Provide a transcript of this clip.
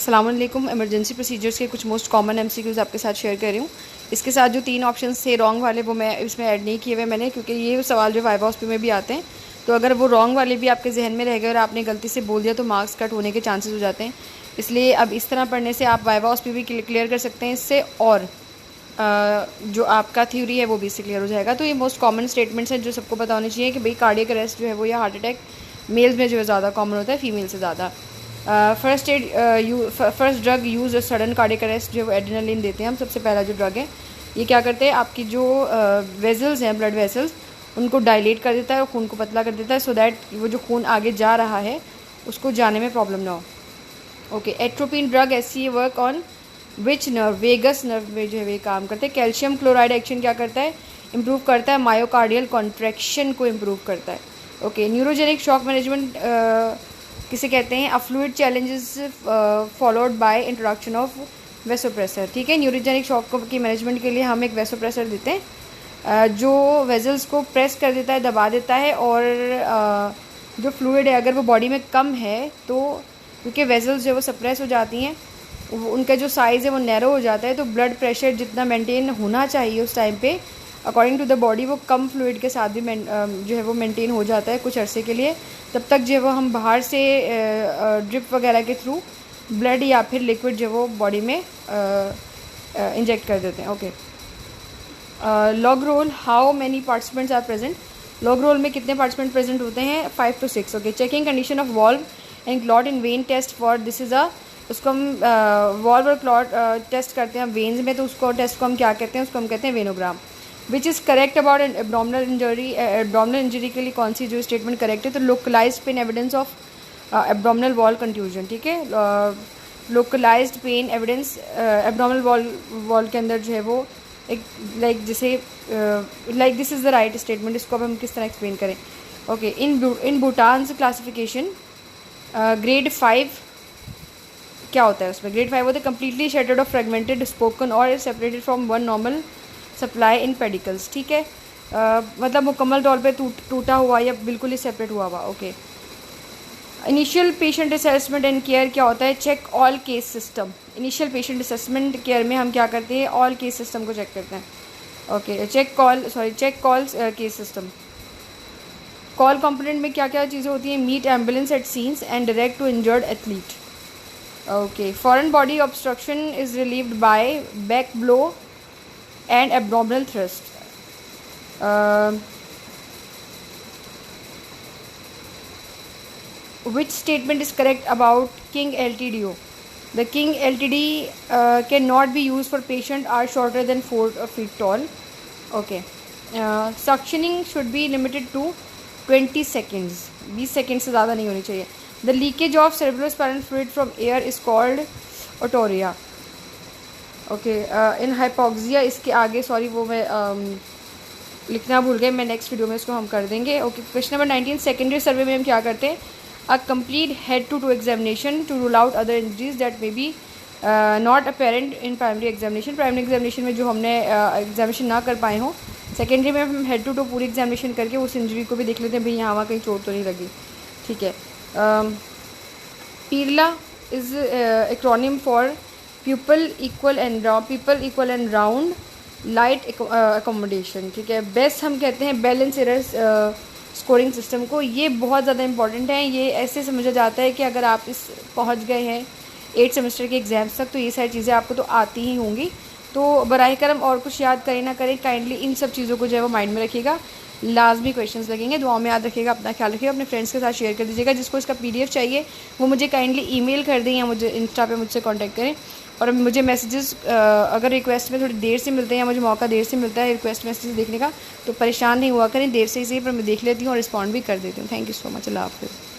अस्सलाम वालेकुम। Emergency procedures के कुछ मोस्ट कॉमन एमसीक्यूज़ आपके साथ शेयर कर रही हूँ। इसके साथ जो 3 ऑप्शंस थे रॉन्ग वाले वो मैं इसमें ऐड नहीं किए हुए मैंने, क्योंकि ये सवाल जो वाइवा ऑस्पी में भी आते हैं, तो अगर वो रॉन्ग वाले भी आपके जहन में रह गए और आपने गलती से बोल दिया तो मार्क्स कट होने के चांसेस हो जाते हैं। इसलिए अब इस तरह पढ़ने से आप वाइवा ऑस्पी भी क्लियर कर सकते हैं इससे, और जो आपका थ्योरी है वो भी इससे क्लियर हो जाएगा। तो ये मोस्ट कॉमन स्टेटमेंट्स हैं जो सबको पता होनी चाहिए कि भाई कार्डियक अरेस्ट जो है वो या हार्ट अटैक मेल्स में जो है ज़्यादा कॉमन होता है, फीमेल से ज़्यादा। First drug use sudden cardiac arrest जो है एड्रेनालिन देते हैं हम। सबसे पहला जो ड्रग है ये क्या करते हैं, आपकी जो वेजल्स हैं, ब्लड वेसल्स, उनको डायलेट कर देता है और खून को पतला कर देता है, सो दैट वो जो खून आगे जा रहा है उसको जाने में प्रॉब्लम ना हो। ओके, एट्रोपिन ड्रग ऐसी work on which nerve, vagus nerve में जो है वे काम करते हैं। कैल्शियम क्लोराइड एक्शन क्या करता है, इम्प्रूव करता है मायोकार्डियल कॉन्ट्रैक्शन को इम्प्रूव करता है। ओके, न्यूरोजेनिक शॉक मैनेजमेंट किसे कहते हैं, a fluid challenges followed by introduction of vasopressor. ठीक है, न्यूरोजेनिक शॉक की मैनेजमेंट के लिए हम एक वेसोप्रेसर देते हैं जो वेजल्स को प्रेस कर देता है, दबा देता है, और जो फ्लूइड है अगर वो बॉडी में कम है तो क्योंकि वेजल्स जो है वो सप्रेस हो जाती हैं, उनका जो साइज़ है वो नैरो हो जाता है, तो ब्लड प्रेशर जितना मेंटेन होना चाहिए उस टाइम पे अकॉर्डिंग टू द बॉडी वो कम फ्लूइड के साथ भी जो है वो मेंटेन हो जाता है कुछ अरसे के लिए। तब तक जो है वो हम बाहर से ड्रिप वगैरह के थ्रू ब्लड या फिर लिक्विड जो वो बॉडी में इंजेक्ट कर देते हैं। Okay, log roll, how many participants are present. Log roll में कितने पार्टिसिपेंट प्रेजेंट होते हैं, 5 to 6। Okay, checking condition of valve and clot in vein test for this is a, उसको हम वॉल्व और क्लॉट टेस्ट करते हैं वेन्स में, तो उसको टेस्ट को हम क्या कहते हैं, उसको हम कहते हैं venogram. Which is correct about abdominal injury. Abdominal injury के लिए कौन सी जो स्टेटमेंट करेक्ट है, तो localised pain evidence of abdominal wall contusion. ठीक है, localised pain evidence abdominal wall के अंदर जो है वो एक लाइक जैसे like this is the right statement, इसको अब हम किस तरह एक्सप्लेन करें। ओके, इन भूटान क्लासिफिकेशन ग्रेड 5 क्या होता है, उसमें ग्रेड 5 होता है कम्प्लीटली शेटर्ड और फ्रेगमेंटेड स्पोकन और separated from one normal supply in pedicles. ठीक है, मतलब मुकम्मल तौर पे टूटा हुआ या बिल्कुल ही सेपरेट हुआ हुआ। Okay, initial patient assessment and care क्या होता है, check all case system. Initial patient assessment care में हम क्या करते हैं, ऑल केस सिस्टम को चेक करते हैं। Okay, check calls case system. Call component में क्या क्या चीज़ें होती हैं, meet ambulance at scenes and direct to injured athlete. Okay, foreign body obstruction is relieved by back blow and abdominal thrust. Which statement is correct about King LTDO? The King LTD cannot be used for patients are shorter than 4 feet tall. Okay. Suctioning should be limited to 20 seconds. 20 seconds से ज़्यादा नहीं होनी चाहिए. The leakage of cerebrospinal fluid from air is called otorrhea. Okay, in hypoxia, इसके आगे sorry वो मैं लिखना भूल गए, मैं नेक्स्ट वीडियो में इसको हम कर देंगे। Okay, question number 19, secondary survey में हम क्या करते हैं, a complete head to examination to rule out other injuries that may be not apparent in primary examination. Primary examination में जो हमने एग्जामिनेशन ना कर पाए हों, सेकेंडरी में हम हेड टू पूरी एग्जामिनेशन करके उस इंजरी को भी देख लेते हैं भाई यहाँ वहाँ कहीं चोट तो नहीं लगी। ठीक है, PEARLA is acronym for people equal and round light accommodation. ठीक है, बेस्ट हम कहते हैं बैलेंस एरर स्कोरिंग सिस्टम को। ये बहुत ज़्यादा इंपॉर्टेंट है। ये ऐसे समझा जाता है कि अगर आप इस पहुंच गए हैं 8 सेमेस्टर के एग्ज़ाम्स तक तो ये सारी चीज़ें आपको तो आती ही होंगी। तो बराह करम और कुछ याद करें ना करें, काइंडली इन सब चीज़ों को जो है वो माइंड में रखिएगा। लाजमी क्वेश्चंस लगेंगे, दुआ में याद रखिएगा, अपना ख्याल रखिएगा, अपने फ्रेंड्स के साथ शेयर कर दीजिएगा। जिसको इसका PDF चाहिए वो मुझे काइंडली ईमेल कर दें या मुझे इंस्टा पे मुझसे कांटेक्ट करें। और मुझे मैसेजेस अगर रिक्वेस्ट में थोड़ी देर से मिलते हैं या मुझे मौका देर से मिलता है रिक्वेस्ट मैसेज देखने का, तो परेशान नहीं हुआ करें, देर से ही सही पर मैं देख लेती हूँ और रिस्पॉन्ड भी कर देती हूँ। थैंक यू सो मच, अल्लाह हाफ़िज़।